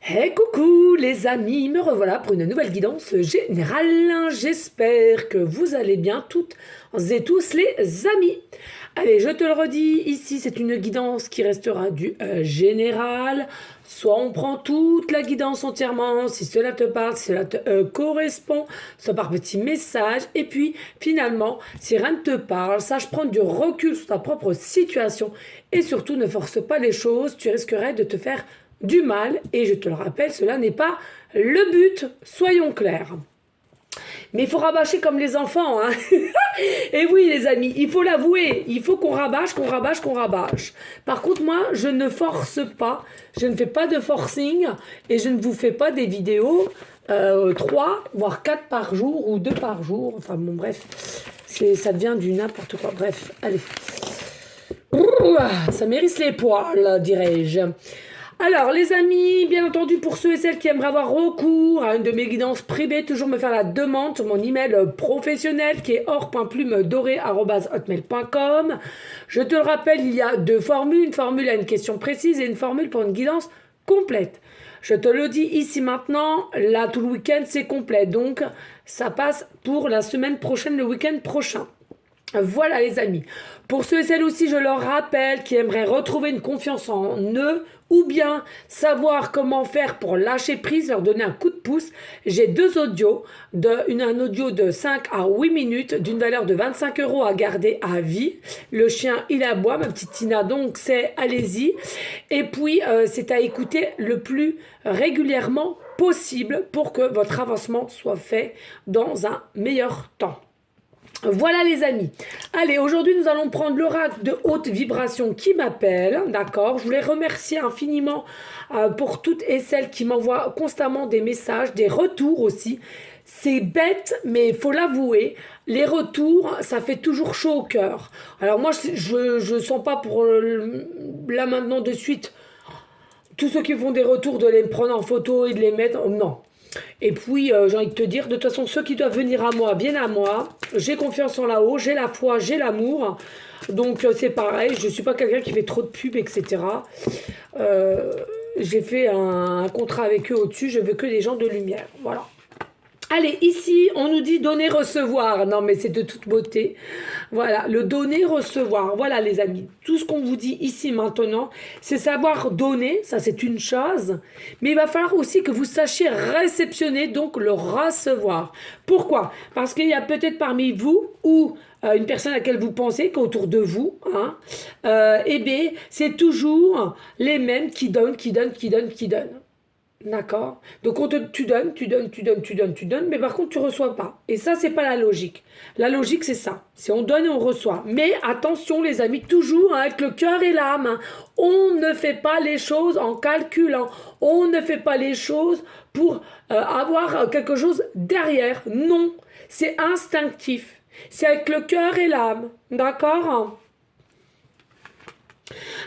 Hey coucou les amis, me revoilà pour une nouvelle guidance générale. J'espère que vous allez bien toutes et tous les amis. Allez, je te le redis, ici c'est une guidance qui restera du général. Soit on prend toute la guidance entièrement, si cela te parle, si cela te correspond, soit par petits messages. Et puis finalement, si rien ne te parle, sache prendre du recul sur ta propre situation et surtout ne force pas les choses, tu risquerais de te faire du mal, et je te le rappelle, cela n'est pas le but, soyons clairs. Mais il faut rabâcher comme les enfants, hein. Et oui les amis, il faut l'avouer, il faut qu'on rabâche, qu'on rabâche, qu'on rabâche. Par contre moi, je ne force pas, je ne fais pas de forcing, et je ne vous fais pas des vidéos 3, voire 4 par jour, ou 2 par jour, enfin bon bref, ça devient du n'importe quoi, bref, allez. Ouh, ça mérite les poils, dirais-je. Alors, les amis, bien entendu, pour ceux et celles qui aimeraient avoir recours à une de mes guidances privées, toujours me faire la demande sur mon email professionnel qui est or.plumedoré@hotmail.com. Je te le rappelle, il y a deux formules. Une formule à une question précise et une formule pour une guidance complète. Je te le dis ici maintenant, là, tout le week-end, c'est complet. Donc, ça passe pour la semaine prochaine, le week-end prochain. Voilà les amis, pour ceux et celles aussi je leur rappelle qui aimeraient retrouver une confiance en eux ou bien savoir comment faire pour lâcher prise, leur donner un coup de pouce, j'ai deux audios, un audio de 5 à 8 minutes d'une valeur de 25 € à garder à vie. Le chien il aboie, ma petite Tina, donc c'est allez-y. Et puis c'est à écouter le plus régulièrement possible pour que votre avancement soit fait dans un meilleur temps. Voilà les amis. Allez, aujourd'hui nous allons prendre l'oracle de haute vibration qui m'appelle, d'accord. Je voulais remercier infiniment pour toutes et celles qui m'envoient constamment des messages, des retours aussi. C'est bête, mais il faut l'avouer, les retours, ça fait toujours chaud au cœur. Alors moi, je sens pas pour là maintenant de suite, tous ceux qui font des retours de les prendre en photo et de les mettre, non. Et puis, j'ai envie de te dire, de toute façon, ceux qui doivent venir à moi, viennent à moi. J'ai confiance en là-haut, j'ai la foi, j'ai l'amour. Donc, c'est pareil, je ne suis pas quelqu'un qui fait trop de pubs, etc. J'ai fait un contrat avec eux au-dessus, je veux que des gens de lumière. Voilà. Allez, ici, on nous dit donner-recevoir. Non, mais c'est de toute beauté. Voilà, le donner-recevoir. Voilà, les amis. Tout ce qu'on vous dit ici maintenant, c'est savoir donner. Ça, c'est une chose. Mais il va falloir aussi que vous sachiez réceptionner, donc le recevoir. Pourquoi? Parce qu'il y a peut-être parmi vous ou une personne à laquelle vous pensez, qu'autour de vous, hein, eh bien, c'est toujours les mêmes qui donnent, qui donnent, qui donnent, qui donnent. D'accord. Donc tu donnes, tu donnes, tu donnes, tu donnes, tu donnes, mais par contre tu reçois pas. Et ça, c'est pas la logique. La logique, c'est ça. C'est on donne et on reçoit. Mais attention les amis, toujours hein, avec le cœur et l'âme. Hein. On ne fait pas les choses en calculant. On ne fait pas les choses pour avoir quelque chose derrière. Non, c'est instinctif. C'est avec le cœur et l'âme. D'accord.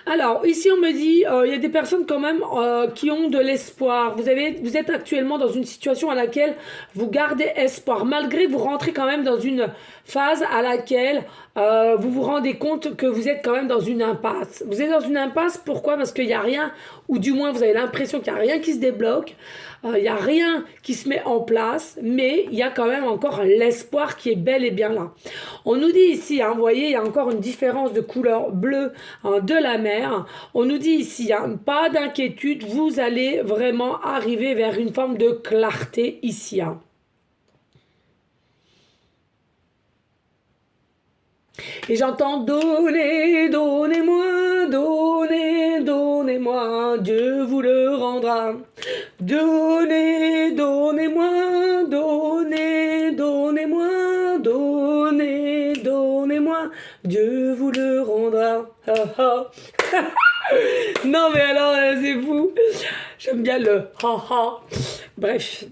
Alors, ici, on me dit, il y a des personnes quand même qui ont de l'espoir. Vous êtes actuellement dans une situation à laquelle vous gardez espoir, malgré vous rentrez quand même dans une phase à laquelle vous vous rendez compte que vous êtes quand même dans une impasse. Vous êtes dans une impasse, pourquoi? Parce qu'il n'y a rien, ou du moins vous avez l'impression qu'il n'y a rien qui se débloque, il n'y a rien qui se met en place, mais il y a quand même encore l'espoir qui est bel et bien là. On nous dit ici, hein, vous voyez, il y a encore une différence de couleur bleue hein, de la mer. On nous dit ici, hein, pas d'inquiétude, vous allez vraiment arriver vers une forme de clarté ici. Hein. Et j'entends donner, donnez-moi, donnez, donnez-moi, Dieu vous le rendra. Donnez, donnez-moi, donnez, donnez-moi, donnez, donnez-moi, Dieu vous le rendra. Non mais alors, c'est fou. J'aime bien le ha-ha. Bref,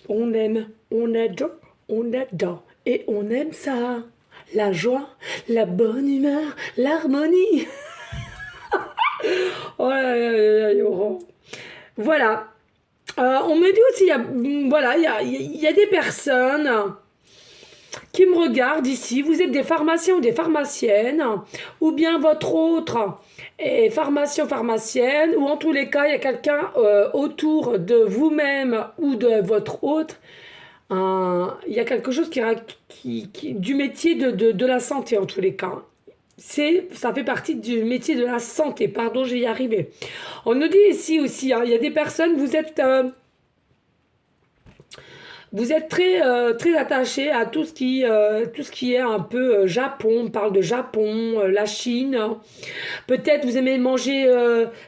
on aime, on adore, et on aime ça. La joie, la bonne humeur, l'harmonie. Oh là là là là, voilà. On me dit aussi, voilà, il y a des personnes qui me regarde ici, vous êtes des pharmaciens ou des pharmaciennes, ou bien votre autre est pharmacien, pharmacienne, ou en tous les cas, il y a quelqu'un autour de vous-même ou de votre autre. Il y a quelque chose du métier de la santé en tous les cas. Ça fait partie du métier de la santé. Pardon, j'y arrivé. On nous dit ici aussi, hein, il y a des personnes, vous êtes très, très attaché à tout ce qui est un peu Japon. On parle de Japon, la Chine. Peut-être vous aimez manger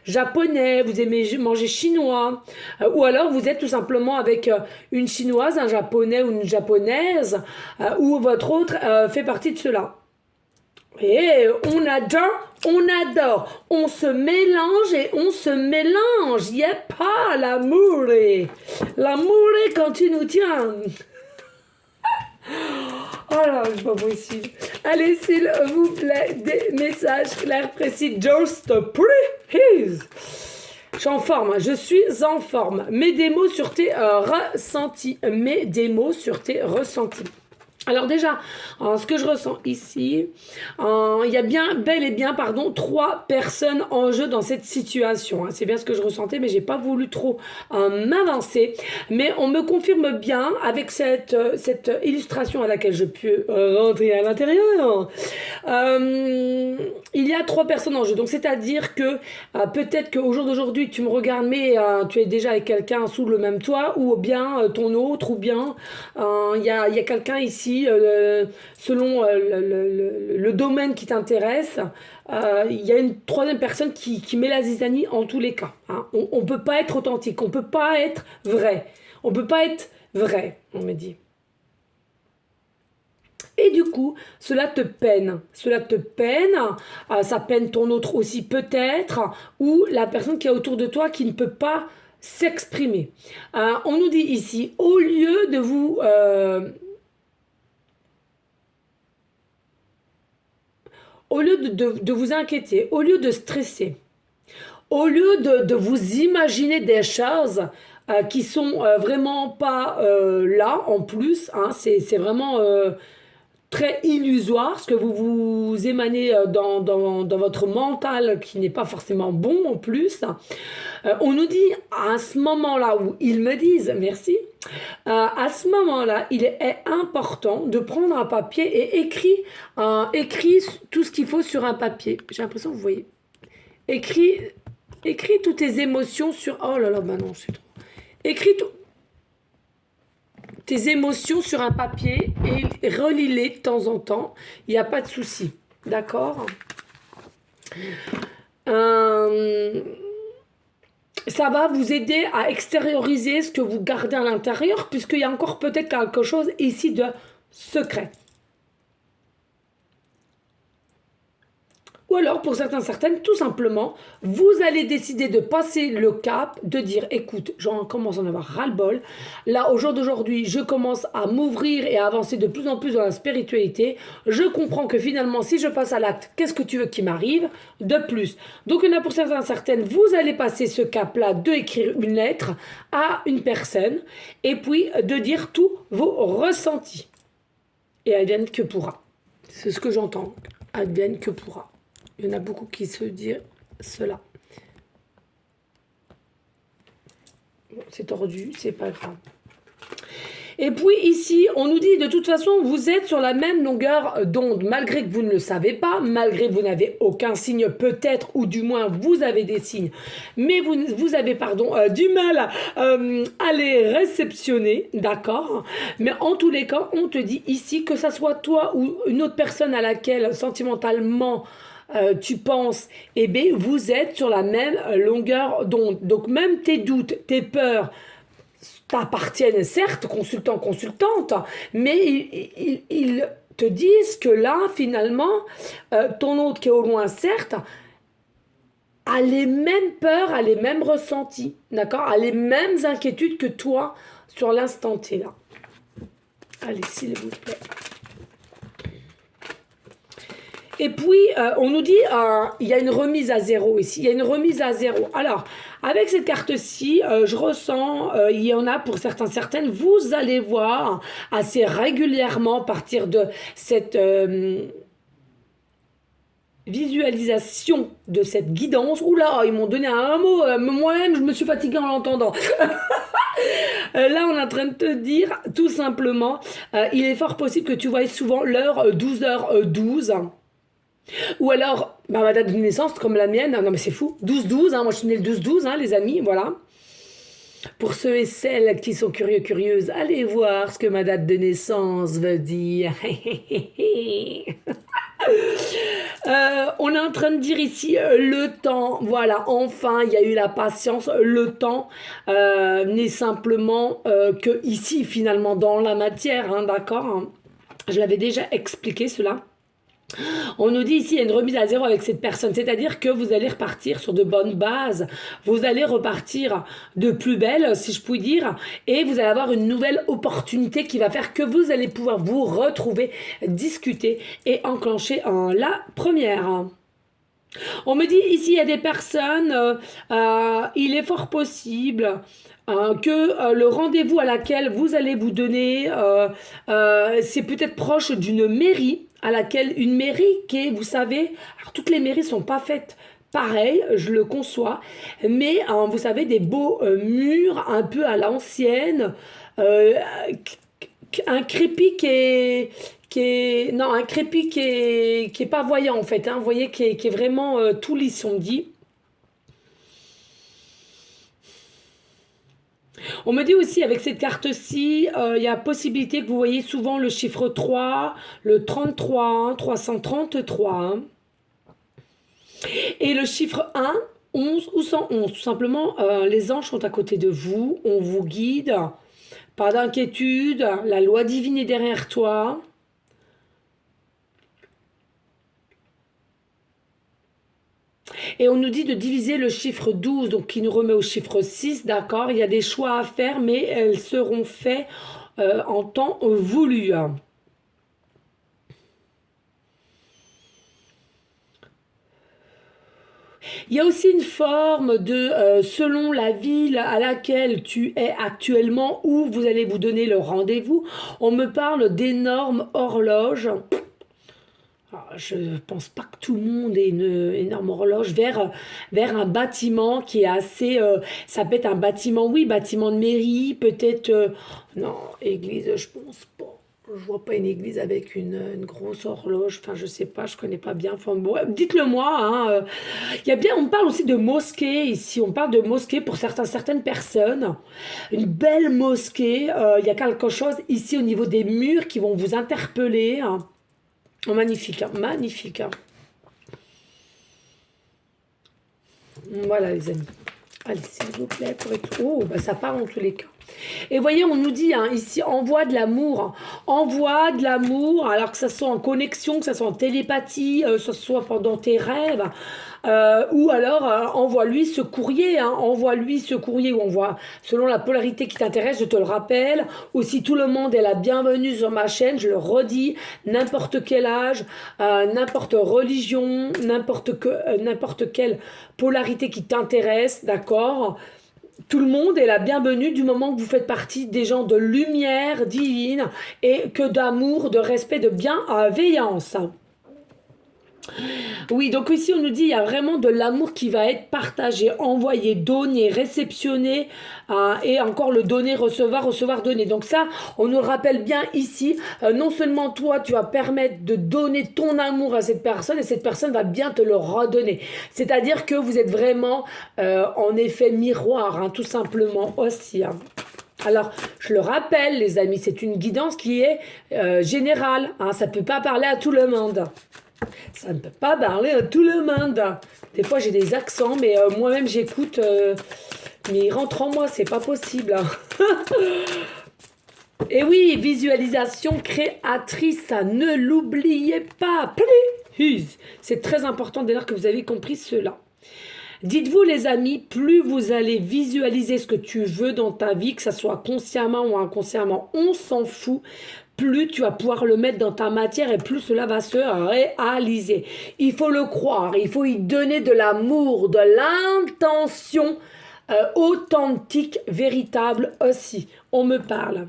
japonais, vous aimez manger chinois. Ou alors vous êtes tout simplement avec une chinoise, un japonais ou une japonaise, ou votre autre fait partie de cela. Et on adore, on se mélange et on se mélange. Il n'y a pas l'amour. L'amour est quand tu nous tiens. Oh là, c'est pas possible. Allez, s'il vous plaît, des messages clairs, précis. Just please. Je suis en forme, je suis en forme. Mets des mots sur tes ressentis. Mets des mots sur tes ressentis. Alors déjà, ce que je ressens ici, il y a bel et bien, 3 personnes en jeu dans cette situation. C'est bien ce que je ressentais, mais j'ai pas voulu trop m'avancer. Mais on me confirme bien avec cette illustration à laquelle je peux rentrer à l'intérieur. Il y a 3 personnes en jeu. Donc c'est-à-dire que peut-être qu'au jour d'aujourd'hui, tu me regardes, mais tu es déjà avec quelqu'un sous le même toit, ou bien ton autre, ou bien il y a quelqu'un ici. Selon le domaine qui t'intéresse, il y a une 3e personne qui met la zizanie en tous les cas. Hein. On ne peut pas être authentique, on ne peut pas être vrai. On ne peut pas être vrai, on me dit. Et du coup, cela te peine. Cela te peine. Ça peine ton autre aussi peut-être. Ou la personne qui est autour de toi qui ne peut pas s'exprimer. On nous dit ici, au lieu de vous... au lieu de vous inquiéter, au lieu de stresser, au lieu de vous imaginer des choses qui sont vraiment pas là en plus, hein, c'est vraiment très illusoire, ce que vous émanez dans votre mental qui n'est pas forcément bon en plus. On nous dit à ce moment-là où ils me disent merci, à ce moment-là, il est important de prendre un papier et écrit tout ce qu'il faut sur un papier. J'ai l'impression que vous voyez. Écris toutes tes émotions sur... Oh là là, bah non, c'est trop. Écris tes émotions sur un papier et relis-les de temps en temps. Il n'y a pas de souci. D'accord ? Ça va vous aider à extérioriser ce que vous gardez à l'intérieur, puisqu'il y a encore peut-être quelque chose ici de secret. Ou alors, pour certaines, tout simplement, vous allez décider de passer le cap, de dire, écoute, j'en commence à en avoir ras-le-bol. Là, au jour d'aujourd'hui, je commence à m'ouvrir et à avancer de plus en plus dans la spiritualité. Je comprends que finalement, si je passe à l'acte, qu'est-ce que tu veux qui m'arrive de plus? Donc, il y en a pour certaines, vous allez passer ce cap-là de écrire une lettre à une personne et puis de dire tous vos ressentis. Et advienne que pourra. C'est ce que j'entends. Advienne que pourra. Il y en a beaucoup qui se disent cela. Bon, c'est tordu, c'est pas grave. Et puis ici, on nous dit de toute façon, vous êtes sur la même longueur d'onde, malgré que vous ne le savez pas, malgré que vous n'avez aucun signe peut-être, ou du moins vous avez des signes, mais vous avez du mal à les réceptionner, d'accord? Mais en tous les cas, on te dit ici, que ça soit toi ou une autre personne à laquelle sentimentalement tu penses, eh bien, vous êtes sur la même longueur d'onde. Donc même tes doutes, tes peurs t'appartiennent certes, consultante, mais ils te disent que là, finalement, ton autre qui est au loin, certes, a les mêmes peurs, a les mêmes ressentis, d'accord, a les mêmes inquiétudes que toi sur l'instant T là. Allez, s'il vous plaît. Et puis, on nous dit, il y a une remise à zéro ici. Il y a une remise à zéro. Alors, Avec cette carte-ci, je ressens, il y en a pour certains, certaines, vous allez voir assez régulièrement à partir de cette visualisation de cette guidance. Oula, ils m'ont donné un mot, moi-même je me suis fatiguée en l'entendant. Là, on est en train de te dire, tout simplement, il est fort possible que tu voies souvent l'heure 12h12. Ou alors, bah, ma date de naissance, comme la mienne, non mais c'est fou, 12-12, hein, moi je suis née le 12-12, hein, les amis, voilà. Pour ceux et celles qui sont curieux, curieuses, allez voir ce que ma date de naissance veut dire. On est en train de dire ici le temps, voilà, enfin il y a eu la patience, le temps n'est simplement que ici finalement dans la matière, hein, d'accord, hein. Je l'avais déjà expliqué cela. On nous dit ici, il y a une remise à zéro avec cette personne, c'est-à-dire que vous allez repartir sur de bonnes bases, vous allez repartir de plus belle, si je puis dire, et vous allez avoir une nouvelle opportunité qui va faire que vous allez pouvoir vous retrouver, discuter et enclencher la première. On me dit ici, il y a des personnes, il est fort possible que le rendez-vous à laquelle vous allez vous donner, c'est peut-être proche d'une mairie, à laquelle une mairie qui est, vous savez, alors toutes les mairies sont pas faites pareil, je le conçois, mais vous savez, des beaux murs un peu à l'ancienne, un crépi non, un crépi qui est pas voyant en fait, hein, vous voyez, qui est vraiment tout lisse, on dit. On me dit aussi avec cette carte-ci, il y a possibilité que vous voyez souvent le chiffre 3, le 33, hein, 333. Hein. Et le chiffre 1, 11 ou 111. Tout simplement, les anges sont à côté de vous, on vous guide. Pas d'inquiétude, la loi divine est derrière toi. Et on nous dit de diviser le chiffre 12, donc qui nous remet au chiffre 6, d'accord. Il y a des choix à faire, mais elles seront faits en temps voulu. Il y a aussi une forme de, selon la ville à laquelle tu es actuellement, où vous allez vous donner le rendez-vous, on me parle d'énormes horloges. Je ne pense pas que tout le monde ait une énorme horloge vers un bâtiment qui est assez... ça peut être un bâtiment, oui, bâtiment de mairie, peut-être... non, église, je pense pas. Je vois pas une église avec une grosse horloge. Enfin, je sais pas, je connais pas bien. Enfin, bon, dites-le moi. Hein. Il y a bien, on parle aussi de mosquée ici. On parle de mosquée pour certaines personnes. Une belle mosquée. Il y a quelque chose ici au niveau des murs qui vont vous interpeller. Hein. Oh, magnifique, hein, magnifique. Hein. Voilà les amis. Allez, s'il vous plaît, pour être... Oh, bah ça part en tous les cas. Et voyez, on nous dit hein, ici, envoie de l'amour. Envoie de l'amour, alors que ça soit en connexion, que ça soit en télépathie, que ce soit pendant tes rêves. Ou alors, envoie-lui ce courrier. Hein, envoie-lui ce courrier où on voit, selon la polarité qui t'intéresse, je te le rappelle. Aussi, tout le monde est la bienvenue sur ma chaîne, je le redis. N'importe quel âge, n'importe religion, n'importe quelle polarité qui t'intéresse, d'accord ? Tout le monde est la bienvenue du moment que vous faites partie des gens de lumière divine et que d'amour, de respect, de bienveillance. Oui, donc ici on nous dit il y a vraiment de l'amour qui va être partagé, envoyé, donné, réceptionné et encore le donner, recevoir, recevoir, donner. Donc ça, on nous le rappelle bien ici, non seulement toi tu vas permettre de donner ton amour à cette personne et cette personne va bien te le redonner. C'est-à-dire que vous êtes vraiment en effet miroir, hein, tout simplement aussi. Hein. Alors, je le rappelle les amis, c'est une guidance qui est générale, hein, ça ne peut pas parler à tout le monde. Ça ne peut pas parler à tout le monde. Des fois, j'ai des accents, mais moi-même, j'écoute. Mais il rentre en moi, c'est pas possible. Et oui, visualisation créatrice, ça ne l'oubliez pas. Please. C'est très important d'ailleurs que vous avez compris cela. Dites-vous les amis, plus vous allez visualiser ce que tu veux dans ta vie, que ce soit consciemment ou inconsciemment, on s'en fout, plus tu vas pouvoir le mettre dans ta matière et plus cela va se réaliser. Il faut le croire, il faut y donner de l'amour, de l'intention Authentique, véritable aussi. On me parle.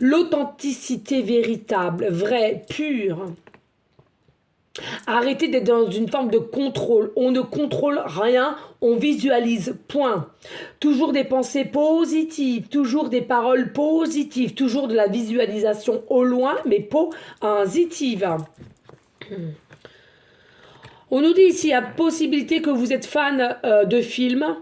L'authenticité véritable, vraie, pure. Arrêtez d'être dans une forme de contrôle. On ne contrôle rien, on visualise, point. Toujours des pensées positives, toujours des paroles positives, toujours de la visualisation au loin, mais positive. On nous dit ici, la possibilité que vous êtes fan de films.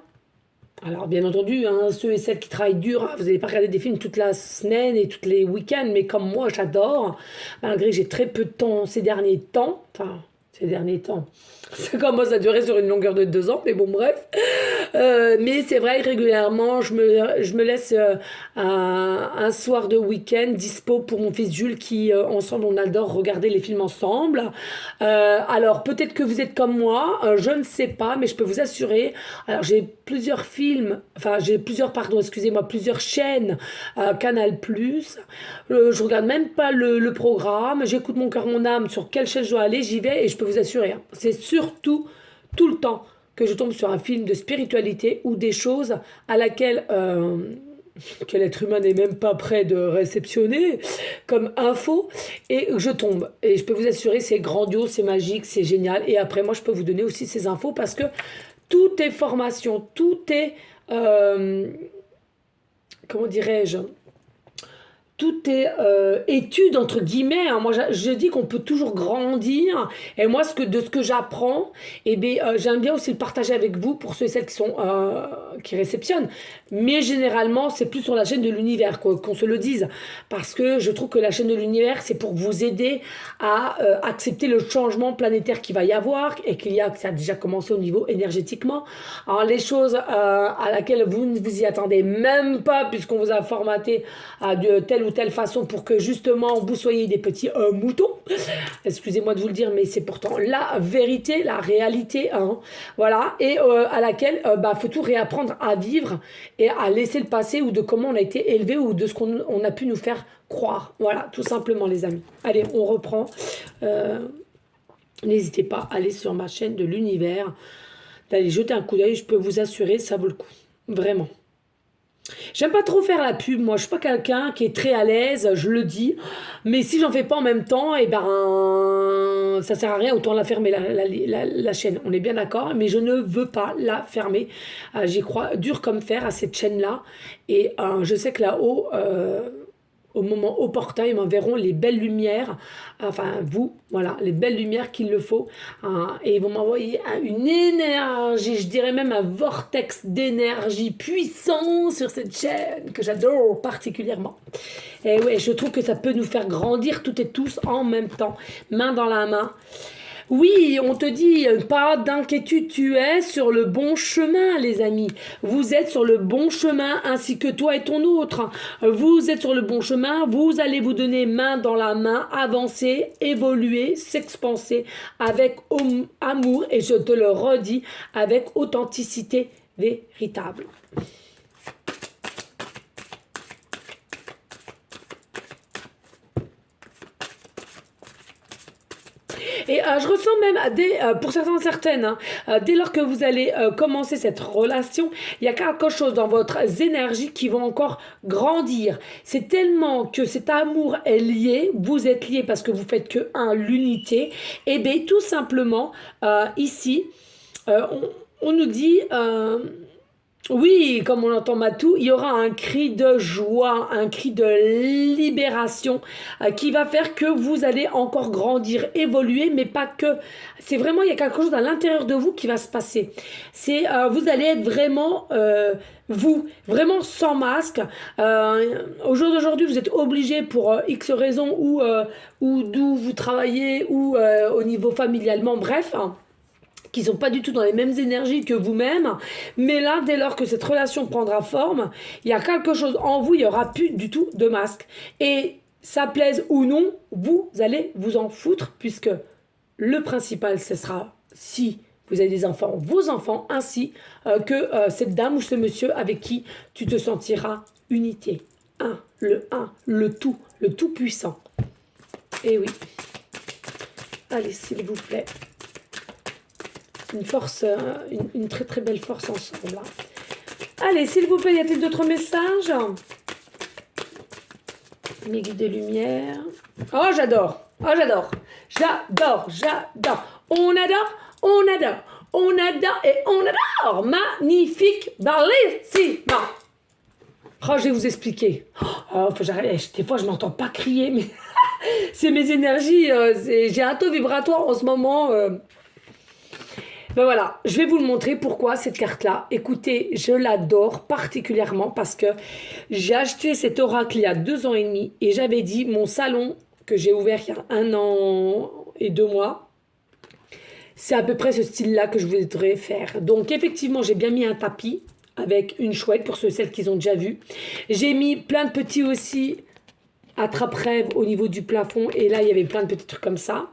Alors, bien entendu, hein, ceux et celles qui travaillent dur, vous n'allez pas regarder des films toute la semaine et tous les week-ends, mais comme moi, j'adore, malgré que j'ai très peu de temps ces derniers temps, ça commence à durer sur une longueur de 2 ans, mais bon, bref. Mais c'est vrai, régulièrement, je me laisse un soir de week-end dispo pour mon fils Jules qui, ensemble, on adore regarder les films ensemble. Alors, peut-être que vous êtes comme moi, je ne sais pas, mais je peux vous assurer. Alors, j'ai plusieurs chaînes Canal+. Je regarde même pas le programme, j'écoute mon cœur, mon âme, sur quelle chaîne je dois aller, j'y vais et je peux vous assurer, hein, c'est surtout tout le temps que je tombe sur un film de spiritualité ou des choses à laquelle que l'être humain n'est même pas prêt de réceptionner comme info, et je tombe. Et je peux vous assurer, c'est grandiose, c'est magique, c'est génial. Et après, moi, je peux vous donner aussi ces infos parce que tout est formation, tout est... comment dirais-je, tout est étude entre guillemets, hein. Moi je dis qu'on peut toujours grandir, et moi de ce que j'apprends, et j'aime bien aussi le partager avec vous pour ceux et celles qui réceptionnent, mais généralement c'est plus sur la chaîne de l'univers qu'on se le dise, parce que je trouve que la chaîne de l'univers c'est pour vous aider à accepter le changement planétaire qu'il va y avoir et que ça a déjà commencé au niveau énergétiquement. Alors les choses à laquelle vous ne vous y attendez même pas, puisqu'on vous a formaté de telle ou telle façon pour que justement vous soyez des petits moutons. Excusez-moi de vous le dire, mais c'est pourtant la vérité, la réalité, hein. Voilà, et à laquelle faut tout réapprendre à vivre et à laisser le passé, ou de comment on a été élevé, ou de ce qu'on a pu nous faire croire. Voilà, tout simplement les amis. Allez, on reprend. N'hésitez pas à aller sur ma chaîne de l'univers, d'aller jeter un coup d'œil, je peux vous assurer, ça vaut le coup. Vraiment. J'aime pas trop faire la pub, moi je suis pas quelqu'un qui est très à l'aise, je le dis, mais si j'en fais pas en même temps, ça sert à rien, autant la fermer la chaîne, on est bien d'accord, mais je ne veux pas la fermer. J'y crois dur comme fer à cette chaîne-là, et je sais que là-haut, au moment opportun, ils m'enverront les belles lumières, enfin vous, voilà, les belles lumières qu'il le faut, et ils vont m'envoyer une énergie, je dirais même un vortex d'énergie puissant sur cette chaîne que j'adore particulièrement. Et ouais, je trouve que ça peut nous faire grandir toutes et tous en même temps, main dans la main. Oui, on te dit, pas d'inquiétude, tu es sur le bon chemin, les amis. Vous êtes sur le bon chemin, ainsi que toi et ton autre. Vous êtes sur le bon chemin, vous allez vous donner main dans la main, avancer, évoluer, s'expanser avec amour, et je te le redis, avec authenticité véritable. Et je ressens même, pour certaines, dès lors que vous allez commencer cette relation, il y a quelque chose dans votre énergie qui va encore grandir. C'est tellement que cet amour est lié, vous êtes liés parce que vous faites que l'unité. Et bien tout simplement, ici, on nous dit... oui, comme on entend Matou, il y aura un cri de joie, un cri de libération qui va faire que vous allez encore grandir, évoluer, mais pas que. C'est vraiment, il y a quelque chose à l'intérieur de vous qui va se passer. Vous allez être vraiment vous, vraiment sans masque. Au jour d'aujourd'hui, vous êtes obligé pour X raisons, ou d'où vous travaillez, ou au niveau familialement, bref, qui sont pas du tout dans les mêmes énergies que vous-même, mais là, dès lors que cette relation prendra forme, il y a quelque chose en vous, il n'y aura plus du tout de masque. Et ça plaise ou non, vous allez vous en foutre, puisque le principal, ce sera, si vous avez des enfants, vos enfants, ainsi que cette dame ou ce monsieur avec qui tu te sentiras unité. Le tout puissant. Et oui. Allez, s'il vous plaît. une force, une très très belle force ensemble. Hein. Allez, s'il vous plaît, y a-t-il d'autres messages? Mes guides de lumière. Oh, j'adore. Oh, j'adore. J'adore, j'adore. On adore, on adore. On adore et on adore. Magnifique, bellissima. Oh, je vais vous expliquer. Oh, des fois, je m'entends pas crier, mais c'est mes énergies. J'ai un taux vibratoire en ce moment. Ben voilà, je vais vous le montrer pourquoi cette carte-là. Écoutez, je l'adore particulièrement parce que j'ai acheté cet oracle il y a 2 ans et demi et j'avais dit mon salon que j'ai ouvert il y a 1 an et 2 mois. C'est à peu près ce style-là que je voudrais faire. Donc effectivement, j'ai bien mis un tapis avec une chouette pour celles qu'ils ont déjà vu. J'ai mis plein de petits aussi attrape-rêve au niveau du plafond et là il y avait plein de petits trucs comme ça.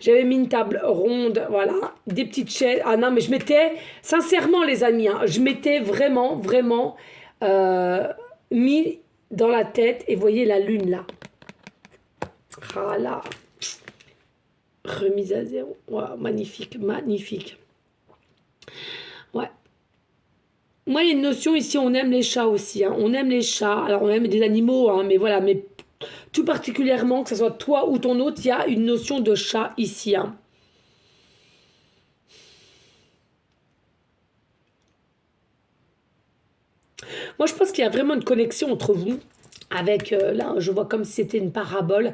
J'avais mis une table ronde, voilà, des petites chaises. Ah non mais je m'étais, sincèrement les amis, hein, je m'étais vraiment mis dans la tête et voyez la lune là. Ah là, remise à zéro, wow, magnifique, magnifique. Ouais. Moi il y a une notion ici, on aime les chats aussi, hein. On aime les chats, alors on aime des animaux, hein, mais voilà, mais tout particulièrement, que ce soit toi ou ton autre, il y a une notion de chat ici. Hein. Moi, je pense qu'il y a vraiment une connexion entre vous. Avec, là, je vois comme si c'était une parabole.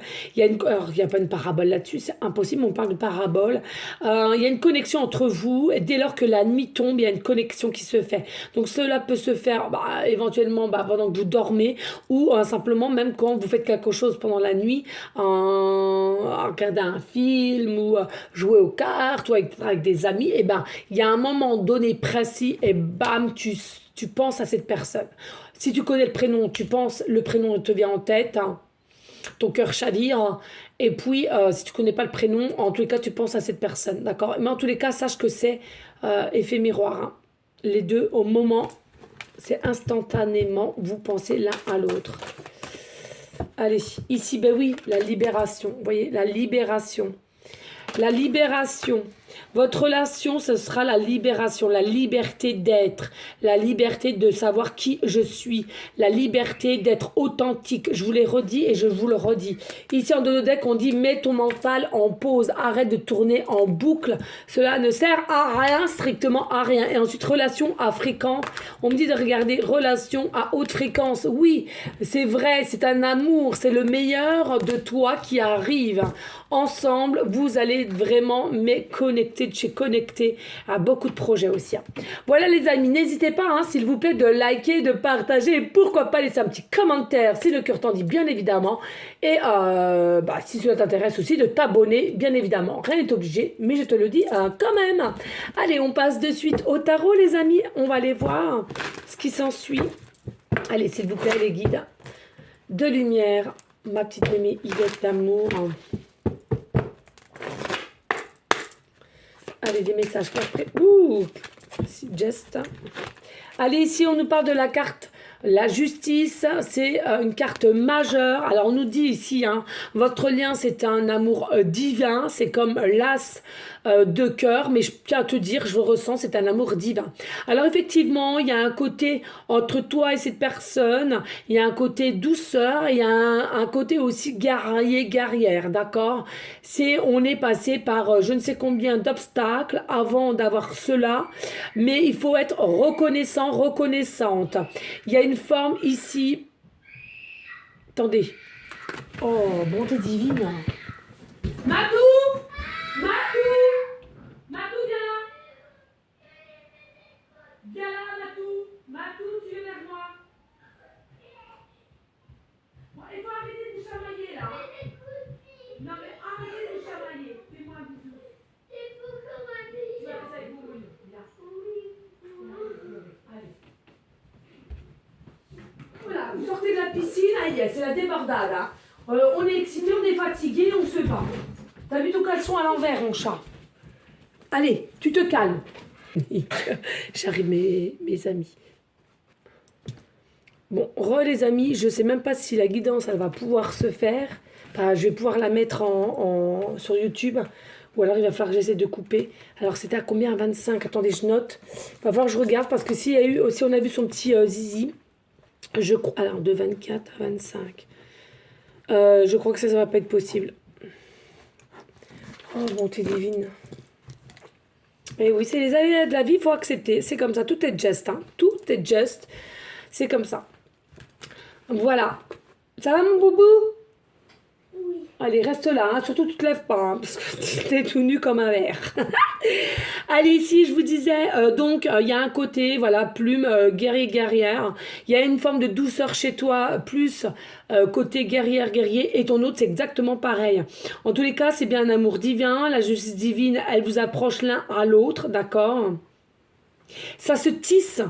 Alors, il n'y a pas une parabole là-dessus, c'est impossible, on parle de parabole. Il y a une connexion entre vous, et dès lors que la nuit tombe, il y a une connexion qui se fait. Donc, cela peut se faire éventuellement pendant que vous dormez, ou simplement même quand vous faites quelque chose pendant la nuit, regarder un film, ou jouer aux cartes, ou avec des amis, et il y a un moment donné précis, et bam, tu penses à cette personne. Si tu connais le prénom, tu penses, le prénom te vient en tête, hein, ton cœur chavire, hein, et puis si tu connais pas le prénom, en tous les cas, tu penses à cette personne, d'accord? Mais en tous les cas, sache que c'est effet miroir. Hein. Les deux, au moment, c'est instantanément, vous pensez l'un à l'autre. Allez, ici, ben oui, la libération, vous voyez, la libération. La libération. Votre relation, ce sera la libération, la liberté d'être, la liberté de savoir qui je suis, la liberté d'être authentique. Je vous l'ai redit et je vous le redis. Ici en Dododeck, on dit mets ton mental en pause, arrête de tourner en boucle. Cela ne sert à rien, strictement à rien. Et ensuite, relation à fréquence. On me dit de regarder relation à haute fréquence. Oui, c'est vrai, c'est un amour, c'est le meilleur de toi qui arrive. Ensemble, vous allez vraiment connecter de chez connecté à beaucoup de projets aussi. Hein. Voilà les amis, n'hésitez pas, hein, s'il vous plaît, de liker, de partager et pourquoi pas laisser un petit commentaire si le cœur t'en dit, bien évidemment. Et si cela t'intéresse aussi, de t'abonner, bien évidemment. Rien n'est obligé, mais je te le dis quand même. Allez, on passe de suite au tarot, les amis. On va aller voir ce qui s'ensuit. Allez, s'il vous plaît, les guides de lumière. Ma petite aimée Yvette d'amour. Allez, des messages après. Ouh, just. Allez, ici, on nous parle de la carte. La justice, c'est une carte majeure. Alors, on nous dit ici, hein, votre lien, c'est un amour divin. C'est comme l'as de cœur. Mais je tiens à te dire, je le ressens, c'est un amour divin. Alors, effectivement, il y a un côté entre toi et cette personne. Il y a un côté douceur. Il y a un côté aussi guerrier, guerrière. D'accord? On est passé par je ne sais combien d'obstacles avant d'avoir cela. Mais il faut être reconnaissant, reconnaissante. Il y a une forme ici. Attendez. Oh, bonté divine. Matou, viens là. Viens là, Matou, tu viens vers moi. Bon, il faut arrêter de chamailler là. Non mais arrêtez de chamailler. Fais-moi un bisou. Tu vas rester avec vous, allez. Voilà, vous sortez de la piscine, aïe, c'est la débordade. Hein. On est excité, on est fatigué, on se bat. T'as vu ton caleçon à l'envers, mon chat? Allez, tu te calmes. J'arrive, mes amis. Bon, les amis, je sais même pas si la guidance, elle va pouvoir se faire. Enfin, je vais pouvoir la mettre sur YouTube. Ou alors il va falloir que j'essaie de couper. Alors c'était à combien? À 25. Attendez, je note. Il va falloir que je regarde parce que s'il y a eu aussi, on a vu son petit zizi. Je crois. Alors de 24 à 25. Je crois que ça va pas être possible. Oh bonté divine. Et oui, c'est les aléas de la vie, il faut accepter. C'est comme ça, tout est just. Hein. Tout est just. C'est comme ça. Voilà. Ça va mon boubou? Oui. Allez, reste là, hein. Surtout tu te lèves pas, hein, parce que tu es tout nu comme un verre. Allez, ici, je vous disais, donc, il y a un côté, voilà, plume, guerrier-guerrière. Il y a une forme de douceur chez toi, plus côté guerrière-guerrier, et ton autre, c'est exactement pareil. En tous les cas, c'est bien un amour divin. La justice divine, elle vous approche l'un à l'autre, d'accord? Ça se tisse.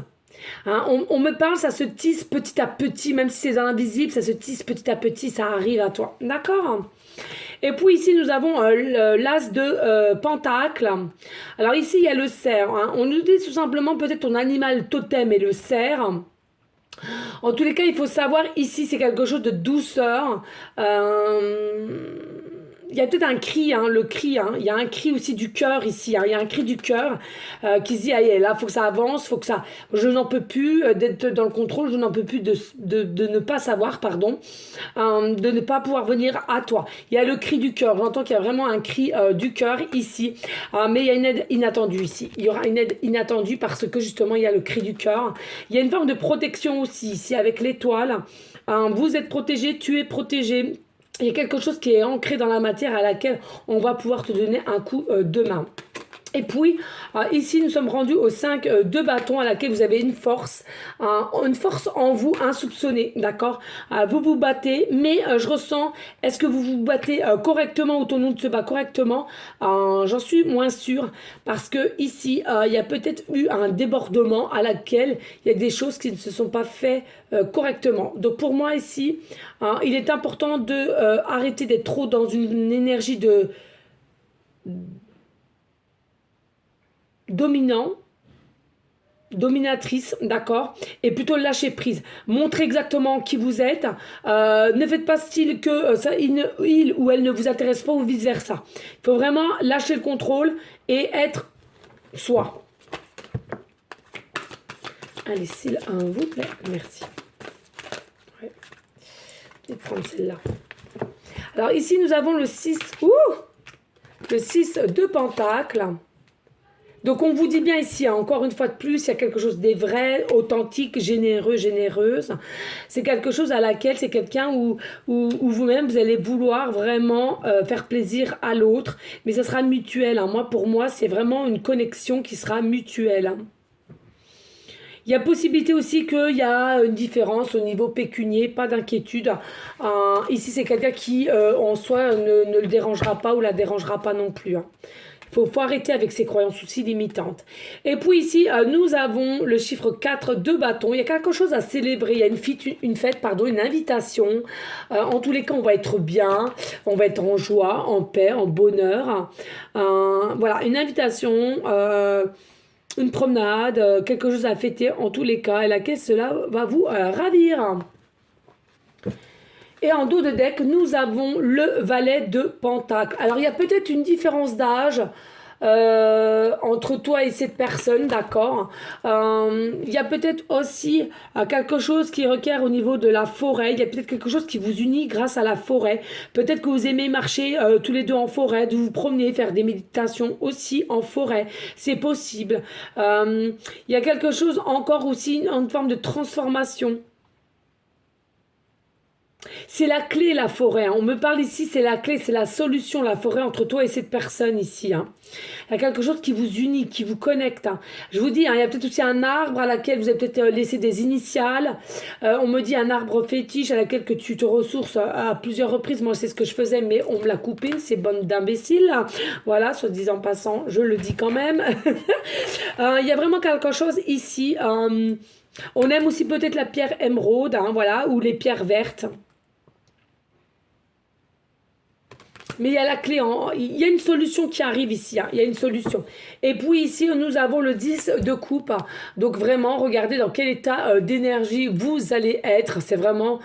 Hein, on me parle, ça se tisse petit à petit, même si c'est dans l'invisible, ça se tisse petit à petit, ça arrive à toi. D'accord? Et puis ici, nous avons l'as de pentacle. Alors ici, il y a le cerf. Hein. On nous dit tout simplement peut-être ton animal totem est le cerf. En tous les cas, il faut savoir, ici, c'est quelque chose de douceur. Il y a peut-être un cri, hein, le cri, hein. Il y a un cri aussi du cœur ici, hein. Il y a un cri du cœur qui se dit, allez, là, il faut que ça avance, faut que ça... Je n'en peux plus d'être dans le contrôle, je n'en peux plus de ne pas savoir, pardon, de ne pas pouvoir venir à toi. Il y a le cri du cœur, j'entends qu'il y a vraiment un cri du cœur ici, mais il y a une aide inattendue ici. Il y aura une aide inattendue parce que justement, il y a le cri du cœur. Il y a une forme de protection aussi ici avec l'étoile. Vous êtes protégé, tu es protégé. Il y a quelque chose qui est ancré dans la matière à laquelle on va pouvoir te donner un coup de main. Et puis, ici, nous sommes rendus au 5 de bâton à laquelle vous avez une force en vous insoupçonnée, d'accord? Vous vous battez, mais je ressens, est-ce que vous vous battez correctement ou ton nom se bat correctement? J'en suis moins sûre, parce que ici, il y a peut-être eu un débordement à laquelle il y a des choses qui ne se sont pas faites correctement. Donc pour moi ici, il est important de arrêter d'être trop dans une énergie de dominatrice, d'accord, et plutôt lâcher prise. Montrez exactement qui vous êtes. Ne faites pas style que il ou elle ne vous intéresse pas ou vice versa. Il faut vraiment lâcher le contrôle et être soi. Allez, s'il vous plaît, merci. Ouais. Je vais prendre celle-là. Alors ici, nous avons le 6. Le 6 de pentacle. Donc on vous dit bien ici, hein, encore une fois de plus, il y a quelque chose de vrai, authentique, généreux, généreuse. C'est quelque chose à laquelle, c'est quelqu'un où vous-même, vous allez vouloir vraiment faire plaisir à l'autre. Mais ça sera mutuel. Hein. Pour moi, c'est vraiment une connexion qui sera mutuelle. Hein. Il y a possibilité aussi qu'il y a une différence au niveau pécunier, pas d'inquiétude. Ici, c'est quelqu'un qui, en soi, ne le dérangera pas ou la dérangera pas non plus. Hein. Il faut arrêter avec ces croyances aussi limitantes. Et puis ici, nous avons le chiffre 4 de bâton. Il y a quelque chose à célébrer. Il y a une fête, une invitation. En tous les cas, on va être bien. On va être en joie, en paix, en bonheur. Voilà, une invitation, une promenade, quelque chose à fêter en tous les cas. Et laquelle cela va vous ravir. Et en dos de deck, nous avons le valet de pentacle. Alors, il y a peut-être une différence d'âge entre toi et cette personne, d'accord. Il y a peut-être aussi quelque chose qui requiert au niveau de la forêt. Il y a peut-être quelque chose qui vous unit grâce à la forêt. Peut-être que vous aimez marcher tous les deux en forêt, de vous promener, faire des méditations aussi en forêt. C'est possible. Il y a quelque chose encore aussi, en forme de transformation. C'est la clé, la forêt. Hein. On me parle ici, c'est la clé, c'est la solution, la forêt entre toi et cette personne ici. Hein. Il y a quelque chose qui vous unit, qui vous connecte. Hein. Je vous dis, hein, il y a peut-être aussi un arbre à laquelle vous avez peut-être laissé des initiales. On me dit un arbre fétiche à laquelle que tu te ressources à plusieurs reprises. Moi, c'est ce que je faisais, mais on me l'a coupé. C'est bande d'imbéciles. Voilà, soit disant passant, je le dis quand même. Il y a vraiment quelque chose ici. On aime aussi peut-être la pierre émeraude, hein, voilà, ou les pierres vertes. Mais il y a la clé, il y a une solution qui arrive ici, hein, il y a une solution. Et puis ici, nous avons le 10 de coupe. Donc vraiment, regardez dans quel état d'énergie vous allez être. C'est vraiment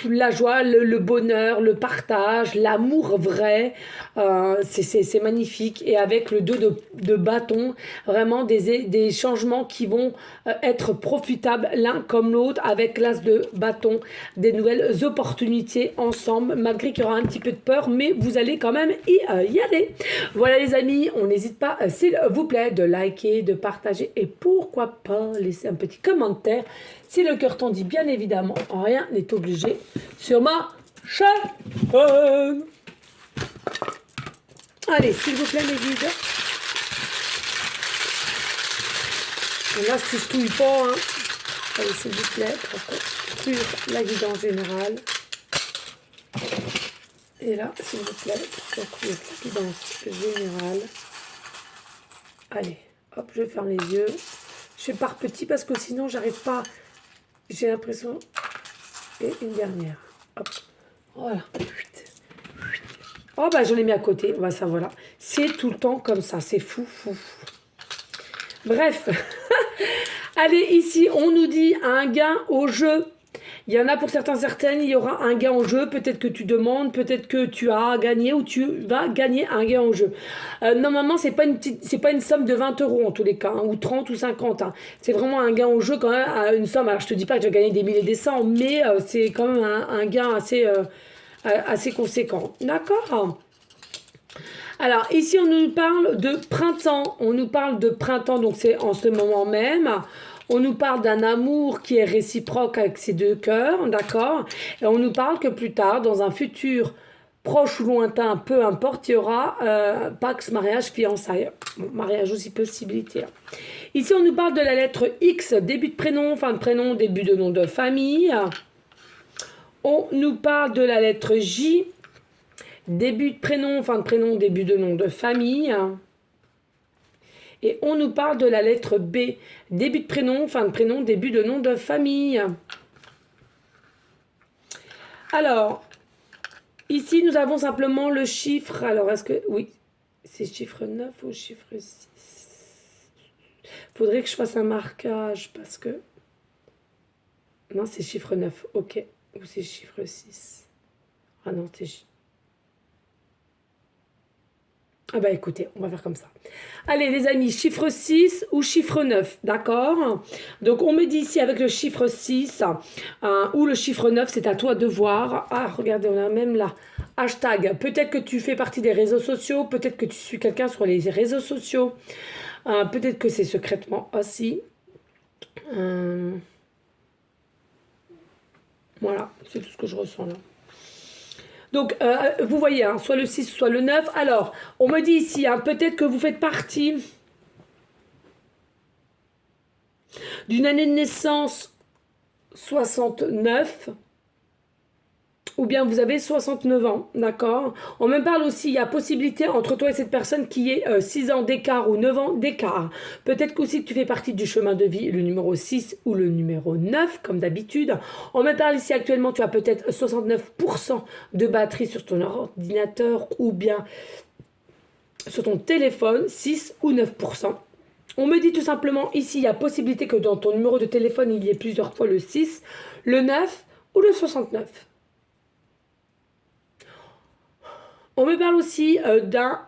la joie, le bonheur, le partage, l'amour vrai. C'est magnifique. Et avec le 2 de bâton, vraiment des changements qui vont être profitables l'un comme l'autre, avec l'as de bâton, des nouvelles opportunités ensemble, malgré qu'il y aura un petit peu de peur, mais vous allez quand même y aller. Voilà les amis, on n'hésite pas, s'il vous plaît, de liker, de partager et pourquoi pas laisser un petit commentaire. Si le cœur t'en dit, bien évidemment, rien n'est obligé sur ma chaîne. Allez, s'il vous plaît, mes guides. Là, si je touille pas, hein. Allez, s'il vous plaît, pour conclure la guidance générale. Et là, s'il vous plaît, pour conclure la guidance générale. Allez, hop, je ferme les yeux. Je fais par petit parce que sinon, j'arrive pas. J'ai l'impression. Et une dernière. Hop. Voilà. Oh, bah, je l'ai mis à côté. Bah, ça, voilà. C'est tout le temps comme ça. C'est fou, fou, fou. Bref. Allez, ici, on nous dit un gain au jeu. Il y en a pour certaines, il y aura un gain au jeu. Peut-être que tu demandes, peut-être que tu as gagné ou tu vas gagner un gain au jeu. Normalement, c'est pas une somme de 20 euros en tous les cas, hein, ou 30 ou 50. Hein. C'est vraiment un gain au jeu quand même, une somme. Alors, je te dis pas que tu vas gagner des milliers et des cents, mais c'est quand même un gain assez conséquent. D'accord ? Alors, ici, on nous parle de printemps. On nous parle de printemps, donc c'est en ce moment même. On nous parle d'un amour qui est réciproque avec ces deux cœurs, d'accord? Et on nous parle que plus tard, dans un futur proche ou lointain, peu importe, il y aura Pax, mariage, fiançailles. Bon, mariage aussi possibilité. Ici, on nous parle de la lettre X, début de prénom, fin de prénom, début de nom de famille. On nous parle de la lettre J, début de prénom, fin de prénom, début de nom de famille. Et on nous parle de la lettre B, début de prénom, fin de prénom, début de nom de famille. Alors, ici, nous avons simplement le chiffre. Alors, est-ce que... Oui, c'est chiffre 9 ou chiffre 6? Faudrait que je fasse un marquage parce que... Non, c'est chiffre 9, ok. Ou c'est chiffre 6? Ah non, c'est... Ah bah écoutez, on va faire comme ça. Allez les amis, chiffre 6 ou chiffre 9, d'accord? Donc on me dit ici avec le chiffre 6 ou le chiffre 9, c'est à toi de voir. Ah regardez, on a même là, hashtag. Peut-être que tu fais partie des réseaux sociaux, peut-être que tu suis quelqu'un sur les réseaux sociaux, peut-être que c'est secrètement aussi. Voilà, c'est tout ce que je ressens là. Donc, vous voyez, hein, soit le 6, soit le 9. Alors, on me dit ici, hein, peut-être que vous faites partie d'une année de naissance 69, ou bien vous avez 69 ans, d'accord? On me parle aussi, il y a possibilité entre toi et cette personne qui est 6 ans d'écart ou 9 ans d'écart. Peut-être qu'aussi tu fais partie du chemin de vie, le numéro 6 ou le numéro 9, comme d'habitude. On me parle ici actuellement, tu as peut-être 69% de batterie sur ton ordinateur ou bien sur ton téléphone, 6 ou 9%. On me dit tout simplement ici, il y a possibilité que dans ton numéro de téléphone, il y ait plusieurs fois le 6, le 9 ou le 69. On me parle aussi d'un...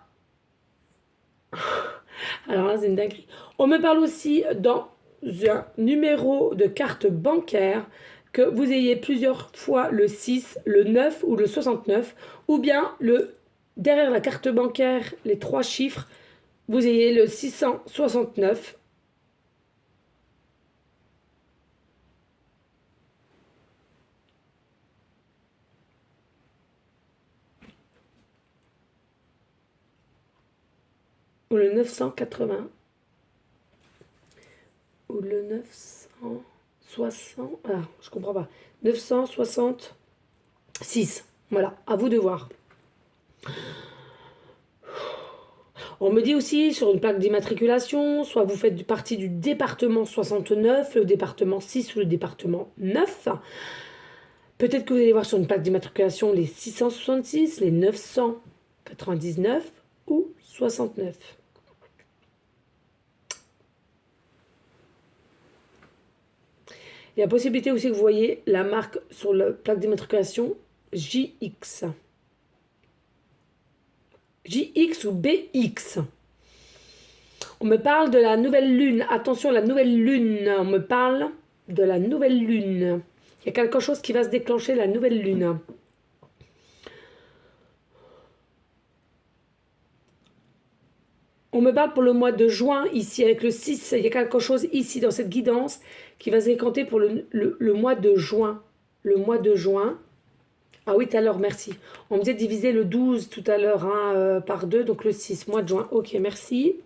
Alors là, c'est une dinguerie. On me parle aussi dans un numéro de carte bancaire que vous ayez plusieurs fois le 6, le 9 ou le 69, ou bien derrière la carte bancaire, les 3 chiffres, vous ayez le 669. Ou le 980. Ou le 960. Ah, je comprends pas. 966. Voilà, à vous de voir. On me dit aussi sur une plaque d'immatriculation, soit vous faites partie du département 69, le département 6 ou le département 9. Peut-être que vous allez voir sur une plaque d'immatriculation les 666, les 999 ou 69. Il y a possibilité aussi que vous voyez la marque sur la plaque d'immatriculation JX. JX ou BX. On me parle de la nouvelle lune. Attention, la nouvelle lune. On me parle de la nouvelle lune. Il y a quelque chose qui va se déclencher, la nouvelle lune. On me parle pour le mois de juin, ici, avec le 6. Il y a quelque chose ici, dans cette guidance, qui va se décanter pour le mois de juin. Le mois de juin. Ah oui, tout à l'heure, merci. On me disait de diviser le 12 tout à l'heure hein, par 2, donc le 6, mois de juin. Ok, merci.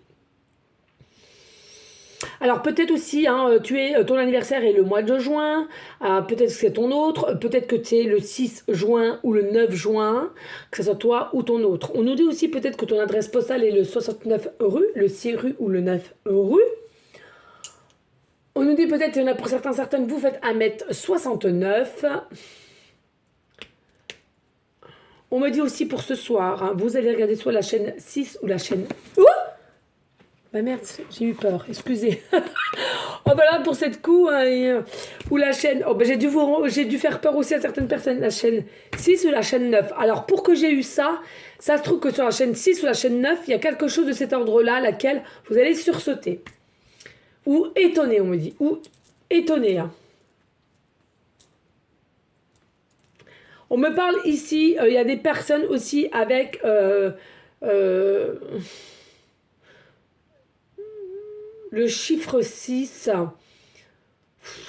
Alors peut-être aussi, hein, ton anniversaire est le mois de juin, peut-être que c'est ton autre, peut-être que c'est le 6 juin ou le 9 juin, que ce soit toi ou ton autre. On nous dit aussi peut-être que ton adresse postale est le 69 rue, le 6 rue ou le 9 rue. On nous dit peut-être, il y en a pour certaines, vous faites 1m69. On me dit aussi pour ce soir, hein, vous allez regarder soit la chaîne 6 ou la chaîne... Oh bah merde, j'ai eu peur, excusez. Oh bah là, pour cette coup, hein, ou la chaîne... Oh bah j'ai dû faire peur aussi à certaines personnes, la chaîne 6 ou la chaîne 9. Alors pour que j'ai eu ça, ça se trouve que sur la chaîne 6 ou la chaîne 9, il y a quelque chose de cet ordre-là, laquelle vous allez sursauter. Ou étonner, on me dit. Ou étonner, hein. On me parle ici, il y a des personnes aussi avec... le chiffre 6,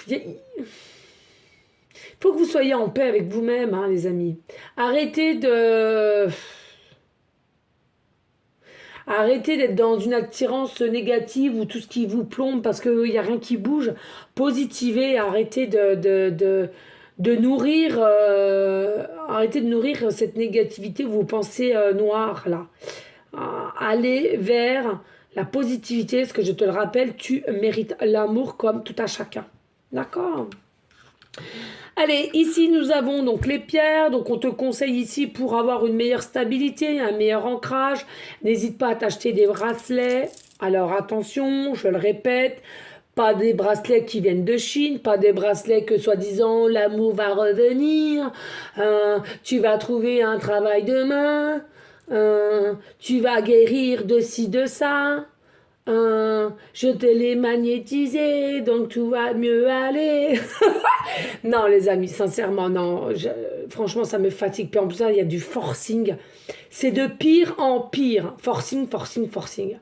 il faut que vous soyez en paix avec vous-même, hein, les amis. Arrêtez d'être dans une attirance négative ou tout ce qui vous plombe parce qu'il n'y a rien qui bouge. Positivez, arrêtez de nourrir, arrêtez de nourrir cette négativité, vos pensées noires, là. Allez vers... la positivité, ce que je te le rappelle, tu mérites l'amour comme tout à chacun. D'accord? Allez, ici nous avons donc les pierres. Donc on te conseille ici pour avoir une meilleure stabilité, un meilleur ancrage. N'hésite pas à t'acheter des bracelets. Alors attention, je le répète, pas des bracelets qui viennent de Chine, pas des bracelets que soi-disant l'amour va revenir, tu vas trouver un travail demain. Tu vas guérir de ci, de ça. Je te l'ai magnétisé, donc tout va mieux aller. Non, les amis, sincèrement, non. Franchement, ça me fatigue. Puis en plus, il y a du forcing. C'est de pire en pire. Forcing, forcing, forcing.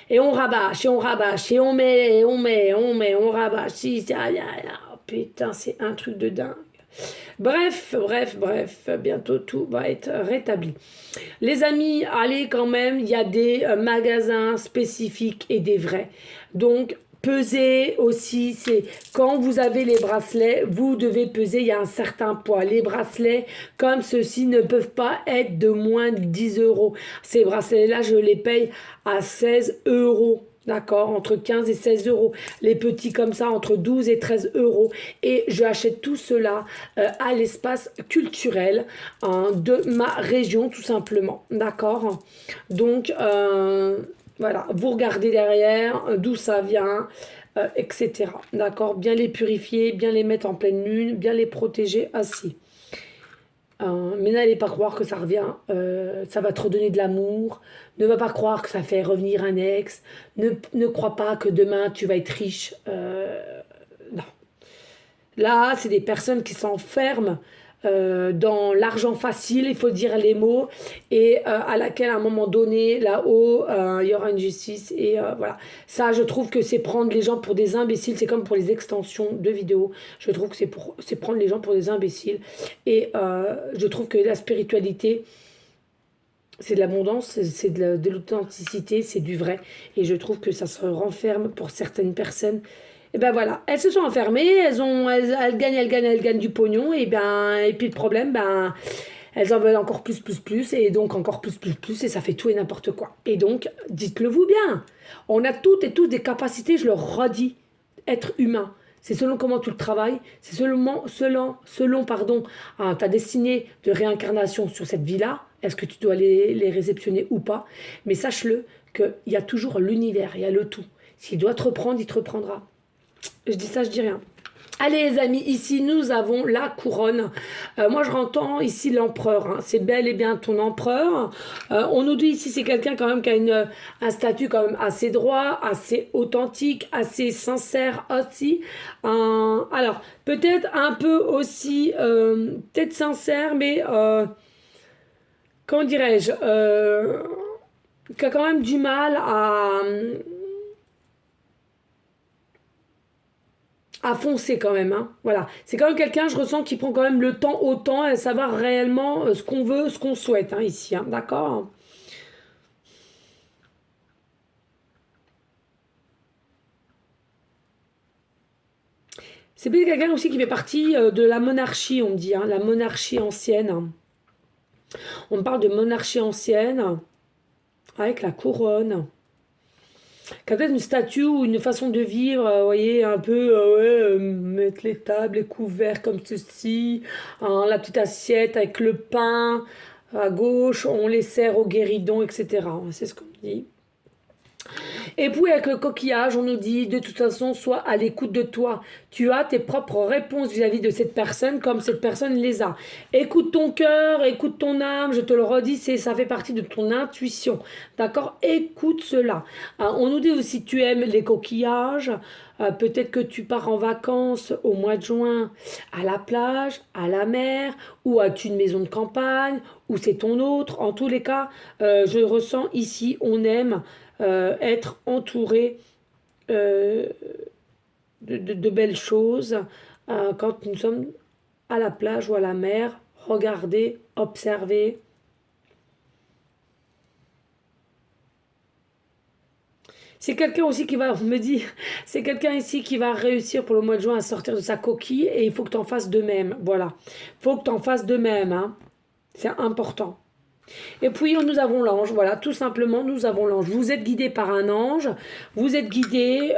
Et on rabâche, et on rabâche, et on met, on rabâche. Si, ça, oh, putain, c'est un truc de dingue. Bref, bientôt tout va être rétabli. Les amis, allez quand même, il y a des magasins spécifiques et des vrais. Donc, pesez aussi, c'est quand vous avez les bracelets, vous devez peser, il y a un certain poids. Les bracelets comme ceux-ci ne peuvent pas être de moins de 10 euros. Ces bracelets-là, je les paye à 16 euros. D'accord, entre 15 et 16 euros. Les petits comme ça, entre 12 et 13 euros. Et j'achète tout cela à l'espace culturel hein, de ma région, tout simplement. D'accord. Donc, voilà, vous regardez derrière d'où ça vient, etc. D'accord. Bien les purifier, bien les mettre en pleine lune, bien les protéger ainsi. Mais n'allez pas croire que ça revient, ça va te redonner de l'amour. Ne va pas croire que ça fait revenir un ex. Ne crois pas que demain tu vas être riche. Non. Là, c'est des personnes qui s'enferment dans l'argent facile, il faut dire les mots, et à laquelle à un moment donné, là-haut, il y aura une justice. Et voilà. Ça, je trouve que c'est prendre les gens pour des imbéciles. C'est comme pour les extensions de vidéos. Je trouve que c'est prendre les gens pour des imbéciles. Et je trouve que la spiritualité, c'est de l'abondance, c'est de l'authenticité, c'est du vrai. Et je trouve que ça se renferme pour certaines personnes. Et ben voilà, elles se sont enfermées, elles gagnent du pognon, et puis le problème, elles en veulent encore plus, et donc encore plus, et ça fait tout et n'importe quoi. Et donc, dites-le vous bien, on a toutes et tous des capacités, je le redis, être humain. C'est selon comment tu le travailles, c'est selon ta destinée de réincarnation sur cette vie-là, est-ce que tu dois les réceptionner ou pas. Mais sache-le qu'il y a toujours l'univers, il y a le tout. S'il doit te reprendre, il te reprendra. Je dis ça, je dis rien. Allez les amis, ici nous avons la couronne. Moi je rentends ici l'empereur, hein. C'est bel et bien ton empereur. On nous dit ici c'est quelqu'un quand même qui a un statut quand même assez droit, assez authentique, assez sincère aussi. Alors peut-être un peu aussi, peut-être sincère, mais comment dirais-je, qui a quand même du mal à foncer quand même, hein. Voilà. C'est quand même quelqu'un, je ressens, qui prend quand même le temps autant à savoir réellement ce qu'on veut, ce qu'on souhaite, hein, ici, hein. D'accord? C'est peut-être quelqu'un aussi qui fait partie de la monarchie, on me dit, hein, la monarchie ancienne. On me parle de monarchie ancienne avec la couronne. Qui a peut-être une statue ou une façon de vivre, vous voyez, un peu, ouais, mettre les tables, les couverts comme ceci, hein, la petite assiette avec le pain à gauche, on les sert au guéridon, etc. C'est ce qu'on dit. Et puis avec le coquillage, on nous dit de toute façon, sois à l'écoute de toi. Tu as tes propres réponses vis-à-vis de cette personne comme cette personne les a. Écoute ton cœur, écoute ton âme, je te le redis, ça fait partie de ton intuition. D'accord? Écoute cela. On nous dit aussi tu aimes les coquillages. Peut-être que tu pars en vacances au mois de juin à la plage, à la mer, ou as-tu une maison de campagne, ou c'est ton autre. En tous les cas, je ressens ici, on aime être entouré euh, de belles choses quand nous sommes à la plage ou à la mer, regarder, observer. C'est quelqu'un aussi qui va, on me dit, c'est quelqu'un ici qui va réussir pour le mois de juin à sortir de sa coquille et il faut que tu en fasses de même. Voilà. Il faut que tu en fasses de même, hein. C'est important. Et puis nous avons l'ange, voilà, tout simplement nous avons l'ange. Vous êtes guidé par un ange, vous êtes guidé,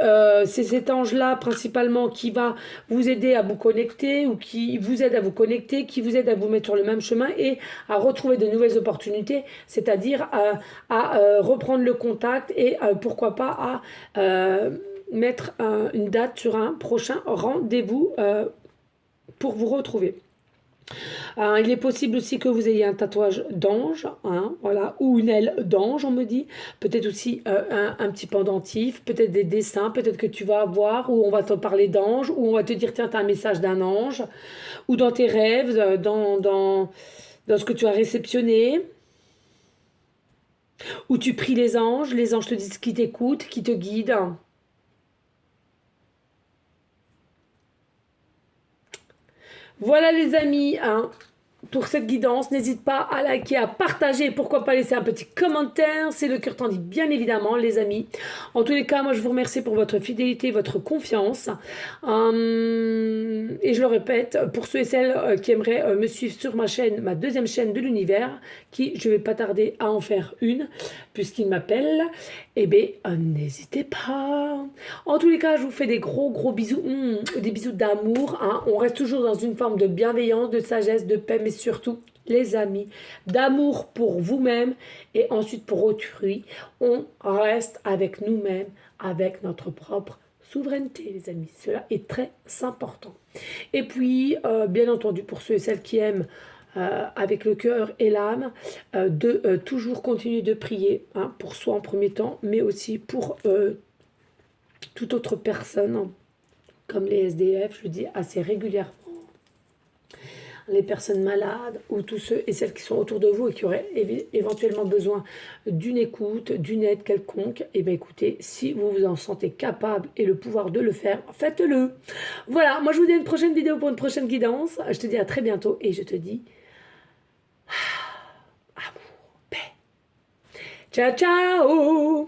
c'est cet ange-là principalement qui va vous aider à vous connecter ou qui vous aide à vous connecter, qui vous aide à vous mettre sur le même chemin et à retrouver de nouvelles opportunités, c'est-à-dire reprendre le contact et pourquoi pas mettre une date sur un prochain rendez-vous pour vous retrouver. Il est possible aussi que vous ayez un tatouage d'ange, hein, voilà, ou une aile d'ange, on me dit. Peut-être aussi un petit pendentif, peut-être des dessins, peut-être que tu vas avoir, où on va te parler d'ange, où on va te dire, tiens, tu as un message d'un ange, ou dans tes rêves, dans ce que tu as réceptionné, où tu pries les anges te disent qui t'écoutent, qui te guident. Voilà les amis, hein, pour cette guidance. N'hésite pas à liker, à partager et pourquoi pas laisser un petit commentaire. C'est le cœur t'en dit, bien évidemment, les amis. En tous les cas, moi, je vous remercie pour votre fidélité, votre confiance. Et je le répète, pour ceux et celles qui aimeraient me suivre sur ma chaîne, ma deuxième chaîne de l'univers, qui je vais pas tarder à en faire une, puisqu'il m'appelle, eh bien, n'hésitez pas. En tous les cas, je vous fais des gros, gros bisous, des bisous d'amour, hein. On reste toujours dans une forme de bienveillance, de sagesse, de paix, mais surtout, les amis, d'amour pour vous-même et ensuite pour autrui. On reste avec nous-mêmes, avec notre propre souveraineté, les amis. Cela est très important. Et puis, bien entendu, pour ceux et celles qui aiment avec le cœur et l'âme, de toujours continuer de prier, hein, pour soi en premier temps, mais aussi pour toute autre personne, comme les SDF, je le dis assez régulièrement, les personnes malades ou tous ceux et celles qui sont autour de vous et qui auraient éventuellement besoin d'une écoute, d'une aide quelconque, et bien écoutez, si vous vous en sentez capable et le pouvoir de le faire, faites-le. Voilà, moi je vous dis à une prochaine vidéo pour une prochaine guidance. Je te dis à très bientôt et je te dis amour, paix. Ciao, ciao!